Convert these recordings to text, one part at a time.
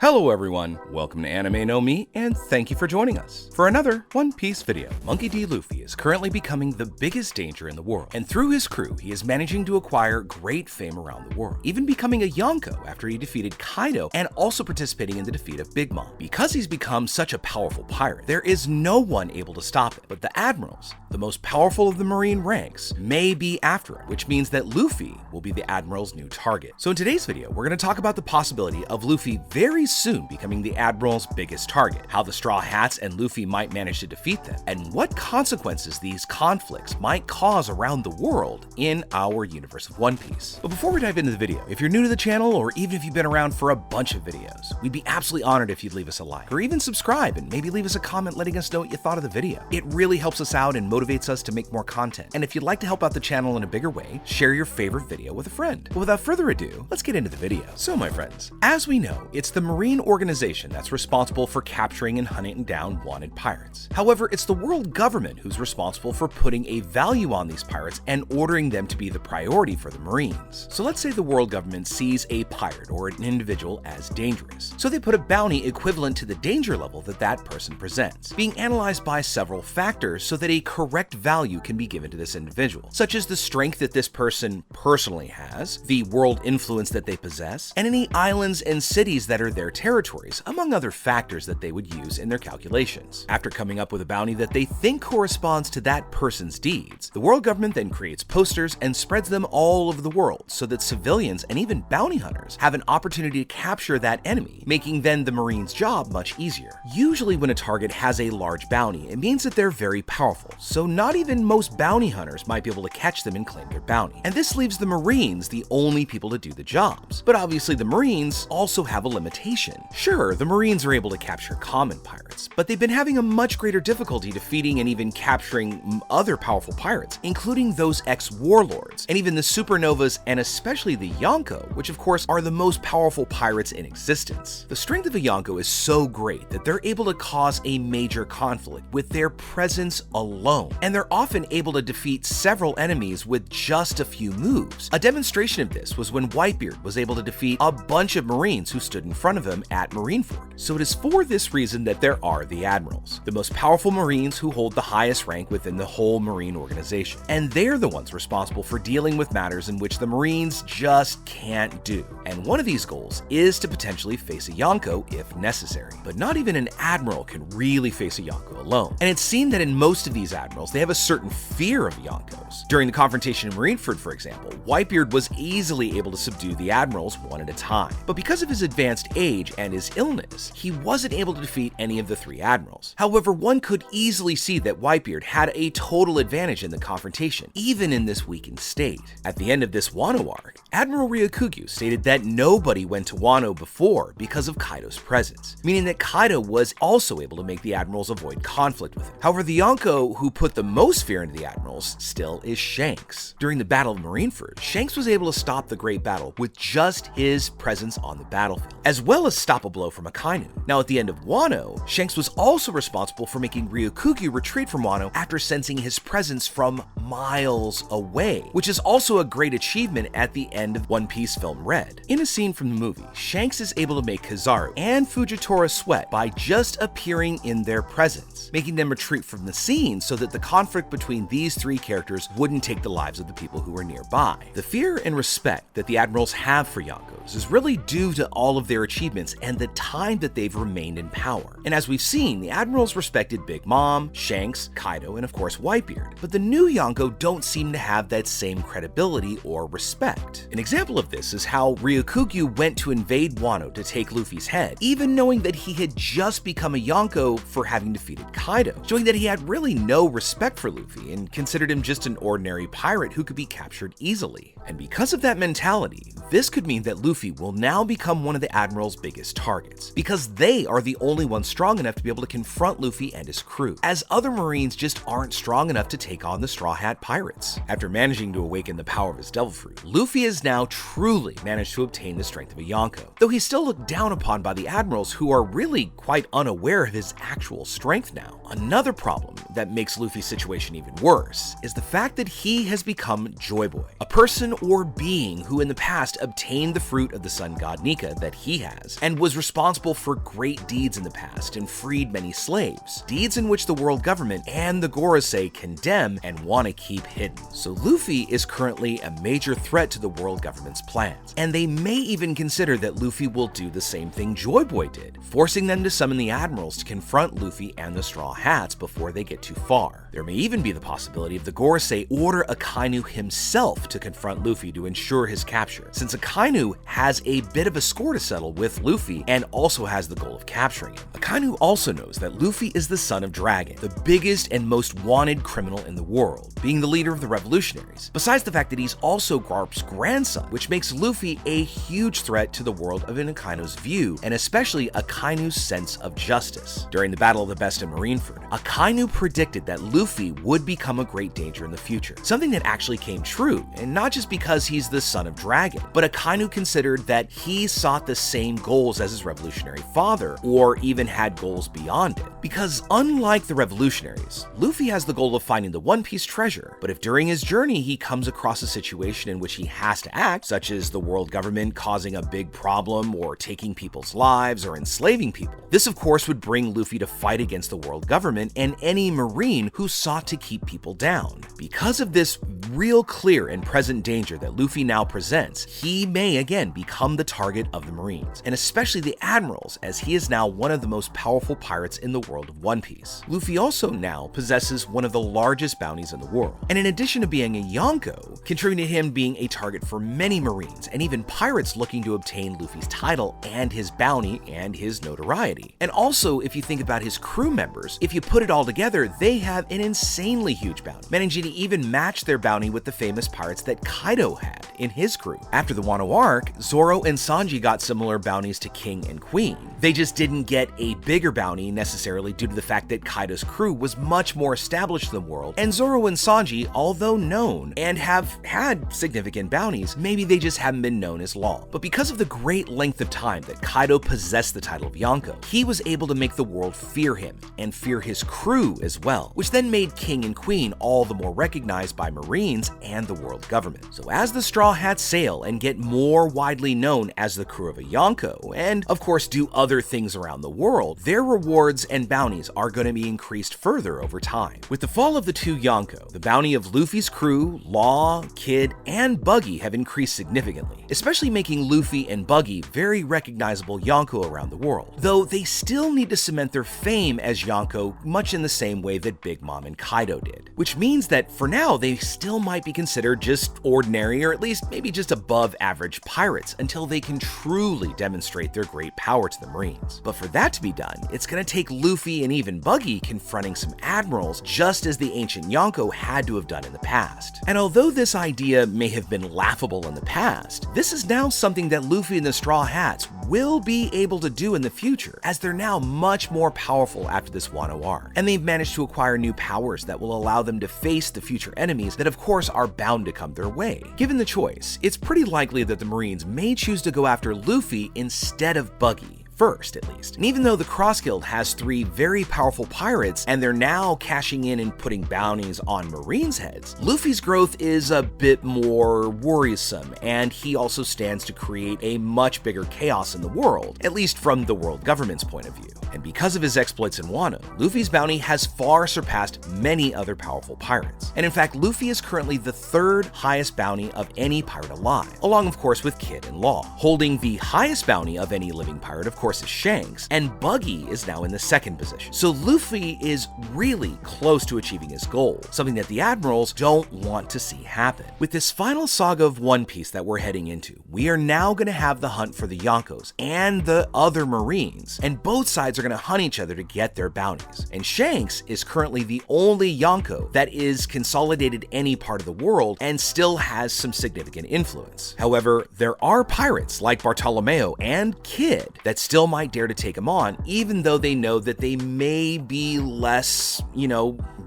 Hello everyone, welcome to Anime No Mi, and thank you for joining us for another One Piece video. Monkey D. Luffy is currently becoming the biggest danger in the world, and through his crew he is managing to acquire great fame around the world, even becoming a Yonko after he defeated Kaido and also participating in the defeat of Big Mom. Because he's become such a powerful pirate, there is no one able to stop him, but the Admirals, the most powerful of the Marine ranks, may be after him, which means that Luffy will be the Admiral's new target. So in today's video, we're going to talk about the possibility of Luffy very soon becoming the Admiral's biggest target, how the Straw Hats and Luffy might manage to defeat them, and what consequences these conflicts might cause around the world in our universe of One Piece. But before we dive into the video, if you're new to the channel, or even if you've been around for a bunch of videos, we'd be absolutely honored if you'd leave us a like, or even subscribe and maybe leave us a comment letting us know what you thought of the video. It really helps us out and motivates us to make more content. And if you'd like to help out the channel in a bigger way, share your favorite video with a friend. But without further ado, let's get into the video. So my friends, as we know, it's the Marine organization that's responsible for capturing and hunting down wanted pirates. However, it's the world government who's responsible for putting a value on these pirates and ordering them to be the priority for the Marines. So let's say the world government sees a pirate or an individual as dangerous. So they put a bounty equivalent to the danger level that that person presents, being analyzed by several factors so that a correct value can be given to this individual, such as the strength that this person personally has, the world influence that they possess, and any islands and cities that are their territories, among other factors that they would use in their calculations. After coming up with a bounty that they think corresponds to that person's deeds, the world government then creates posters and spreads them all over the world so that civilians and even bounty hunters have an opportunity to capture that enemy, making then the Marines' job much easier. Usually when a target has a large bounty, it means that they're very powerful, so not even most bounty hunters might be able to catch them and claim their bounty. And this leaves the Marines the only people to do the jobs. But obviously the Marines also have a limitation. Sure, the Marines are able to capture common pirates, but they've been having a much greater difficulty defeating and even capturing other powerful pirates, including those ex-warlords, and even the supernovas, and especially the Yonko, which of course are the most powerful pirates in existence. The strength of a Yonko is so great that they're able to cause a major conflict with their presence alone, and they're often able to defeat several enemies with just a few moves. A demonstration of this was when Whitebeard was able to defeat a bunch of Marines who stood in front of him at Marineford. So it is for this reason that there are the Admirals, the most powerful Marines who hold the highest rank within the whole Marine organization. And they're the ones responsible for dealing with matters in which the Marines just can't do. And one of these goals is to potentially face a Yonko if necessary. But not even an Admiral can really face a Yonko alone. And it's seen that in most of these Admirals, they have a certain fear of Yonkos. During the confrontation in Marineford, for example, Whitebeard was easily able to subdue the Admirals one at a time. But because of his advanced age and his illness, he wasn't able to defeat any of the three Admirals. However, one could easily see that Whitebeard had a total advantage in the confrontation, even in this weakened state. At the end of this Wano arc, Admiral Ryokugyu stated that nobody went to Wano before because of Kaido's presence, meaning that Kaido was also able to make the Admirals avoid conflict with him. However, the Yonko who put the most fear into the Admirals still is Shanks. During the Battle of Marineford, Shanks was able to stop the Great Battle with just his presence on the battlefield, as well as stop a blow from Akainu. Now at the end of Wano, Shanks was also responsible for making Ryokugyu retreat from Wano after sensing his presence from miles away, which is also a great achievement at the end of One Piece film Red. In a scene from the movie, Shanks is able to make Kizaru and Fujitora sweat by just appearing in their presence, making them retreat from the scene so that the conflict between these three characters wouldn't take the lives of the people who were nearby. The fear and respect that the Admirals have for Yonkos is really due to all of their achievements and the time that they've remained in power. And as we've seen, the Admirals respected Big Mom, Shanks, Kaido, and of course Whitebeard. But the new Yonko don't seem to have that same credibility or respect. An example of this is how Ryokugyu went to invade Wano to take Luffy's head, even knowing that he had just become a Yonko for having defeated Kaido, showing that he had really no respect for Luffy and considered him just an ordinary pirate who could be captured easily. And because of that mentality, this could mean that Luffy will now become one of the Admiral's biggest targets, because they are the only ones strong enough to be able to confront Luffy and his crew, as other Marines just aren't strong enough to take on the Straw Hat Pirates. After managing to awaken the power of his Devil Fruit, Luffy has now truly managed to obtain the strength of a Yonko, though he's still looked down upon by the Admirals, who are really quite unaware of his actual strength now. Another problem that makes Luffy's situation even worse is the fact that he has become Joy Boy, a person or being who in the past obtained the fruit of the sun god Nika that he has, has, and was responsible for great deeds in the past and freed many slaves, deeds in which the world government and the Gorosei condemn and want to keep hidden. So Luffy is currently a major threat to the world government's plans, and they may even consider that Luffy will do the same thing Joy Boy did, forcing them to summon the Admirals to confront Luffy and the Straw Hats before they get too far. There may even be the possibility of the Gorosei order Akainu himself to confront Luffy to ensure his capture, since Akainu has a bit of a score to settle with Luffy and also has the goal of capturing him. Akainu also knows that Luffy is the son of Dragon, the biggest and most wanted criminal in the world, being the leader of the revolutionaries, besides the fact that he's also Garp's grandson, which makes Luffy a huge threat to the world of Akainu's view, and especially Akainu's sense of justice. During the Battle of the Best in Marineford, Akainu predicted that Luffy would become a great danger in the future, something that actually came true, and not just because he's the son of Dragon, but Akainu considered that he sought the same goals as his revolutionary father, or even had goals beyond it. Because unlike the revolutionaries, Luffy has the goal of finding the One Piece treasure, but if during his journey he comes across a situation in which he has to act, such as the world government causing a big problem or taking people's lives or enslaving people, this of course would bring Luffy to fight against the world government and any marine who sought to keep people down. Because of this real clear and present danger that Luffy now presents, he may again become the target of the Marines, and especially the Admirals, as he is now one of the most powerful pirates in the world of One Piece. Luffy also now possesses one of the largest bounties in the world, and in addition to being a Yonko, contributing to him being a target for many Marines and even pirates looking to obtain Luffy's title and his bounty and his notoriety. And also, if you think about his crew members, if you put it all together, they have an insanely huge bounty, managing to even match their bounty with the famous pirates that Kaido had in his crew. After the Wano arc, Zoro and Sanji got similar bounties to King and Queen. They just didn't get a bigger bounty necessarily due to the fact that Kaido's crew was much more established in the world, and Zoro and Sanji, although known and have had significant bounties, maybe they just haven't been known as long. But because of the great length of time that Kaido possessed the title of Yonko, he was able to make the world fear him and fear his crew as well, which then made King and Queen all the more recognized by Marines and the world government. So as the Straw Hats sail and get more widely known as the crew of a Yonko, and of course do other things around the world, their rewards and bounties are going to be increased further over time. With the fall of the two Yonko, the bounty of Luffy's crew, Law, Kid, and Buggy have increased significantly, especially making Luffy and Buggy very recognizable Yonko around the world, though they still need to cement their fame as Yonko much in the same way that Big Mom and Kaido did, which means that for now they still might be considered just ordinary or at least maybe just above average pirates until they can truly demonstrate their great power to the Marines. But for that to be done, it's going to take Luffy and even Buggy confronting some admirals just as the ancient Yonko had to have done in the past. And although this idea may have been laughable in the past, this is now something that Luffy and the Straw Hats will be able to do in the future, as they're now much more powerful after this Wano arc, and they've managed to acquire new powers that will allow them to face the future enemies that of course are bound to come their way. Given the choice, it's pretty likely that the Marines may choose to go after Luffy instead of Buggy. First, at least. And even though the Cross Guild has 3 very powerful pirates and they're now cashing in and putting bounties on Marines' heads, Luffy's growth is a bit more worrisome, and he also stands to create a much bigger chaos in the world, at least from the world government's point of view. And because of his exploits in Wano, Luffy's bounty has far surpassed many other powerful pirates. And in fact, Luffy is currently the 3rd highest bounty of any pirate alive, along of course with Kid and Law. Holding the highest bounty of any living pirate, of course, is Shanks, and Buggy is now in the 2nd position. So Luffy is really close to achieving his goal, something that the Admirals don't want to see happen. With this final saga of One Piece that we're heading into, we are now going to have the hunt for the Yonkos and the other Marines, and both sides are going to hunt each other to get their bounties. And Shanks is currently the only Yonko that is consolidated any part of the world and still has some significant influence. However, there are pirates like Bartolomeo and Kid that still might dare to take him on, even though they know that they may be less,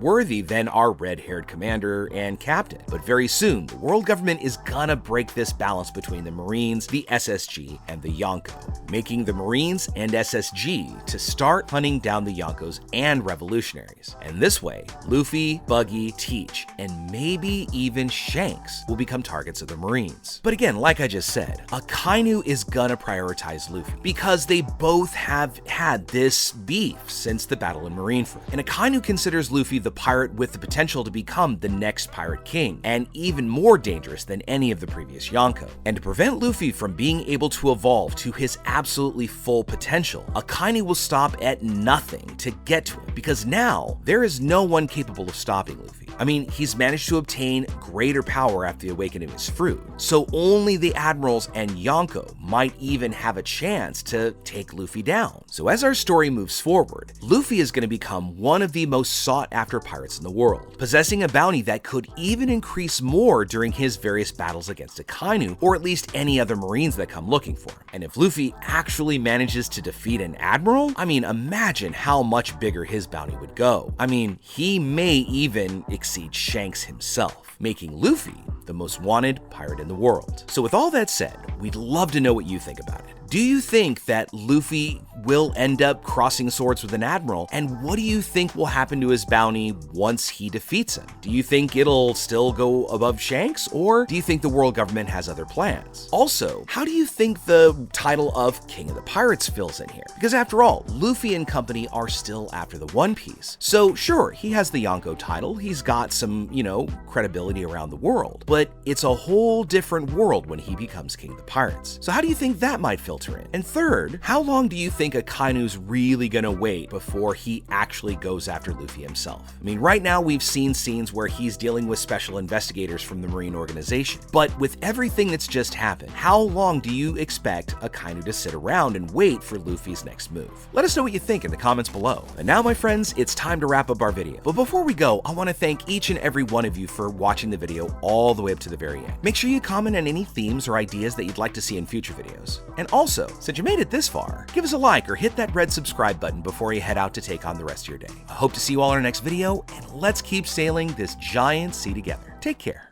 worthy than our red-haired commander and captain. But very soon, the world government is gonna break this balance between the Marines, the SSG, and the Yonko, making the Marines and SSG to start hunting down the Yonkos and revolutionaries. And this way, Luffy, Buggy, Teach, and maybe even Shanks will become targets of the Marines. But again, like I just said, Akainu is gonna prioritize Luffy because they both have had this beef since the battle in Marineford. And Akainu considers Luffy the pirate with the potential to become the next pirate king, and even more dangerous than any of the previous Yonko. And to prevent Luffy from being able to evolve to his absolutely full potential, Akainu will stop at nothing to get to him, because now there is no one capable of stopping Luffy. I mean, he's managed to obtain greater power after the awakening of his fruit, so only the Admirals and Yonko might even have a chance to take Luffy down. So as our story moves forward, Luffy is going to become one of the most sought after pirates in the world, possessing a bounty that could even increase more during his various battles against Akainu, or at least any other Marines that come looking for him. And if Luffy actually manages to defeat an Admiral, I mean, imagine how much bigger his bounty would go. I mean, he may even exceed Shanks himself, making Luffy the most wanted pirate in the world. So with all that said, we'd love to know what you think about it. Do you think that Luffy will end up crossing swords with an Admiral? And what do you think will happen to his bounty once he defeats him? Do you think it'll still go above Shanks, or do you think the world government has other plans? Also, how do you think the title of King of the Pirates fills in here? Because after all, Luffy and company are still after the One Piece. So sure, he has the Yonko title, he's got some, credibility around the world, but it's a whole different world when he becomes King of the Pirates. So how do you think that might filter in? And third, how long do you think Akainu's really gonna wait before he actually goes after Luffy himself? I mean, right now we've seen scenes where he's dealing with special investigators from the Marine organization, but with everything that's just happened, how long do you expect Akainu to sit around and wait for Luffy's next move? Let us know what you think in the comments below. And now, my friends, it's time to wrap up our video. But before we go, I want to thank each and every one of you for watching the video all the way up to the very end. Make sure you comment on any themes or ideas that you'd like to see in future videos. And also, since you made it this far, give us a like or hit that red subscribe button before you head out to take on the rest of your day. I hope to see you all in our next video, and let's keep sailing this giant sea together. Take care.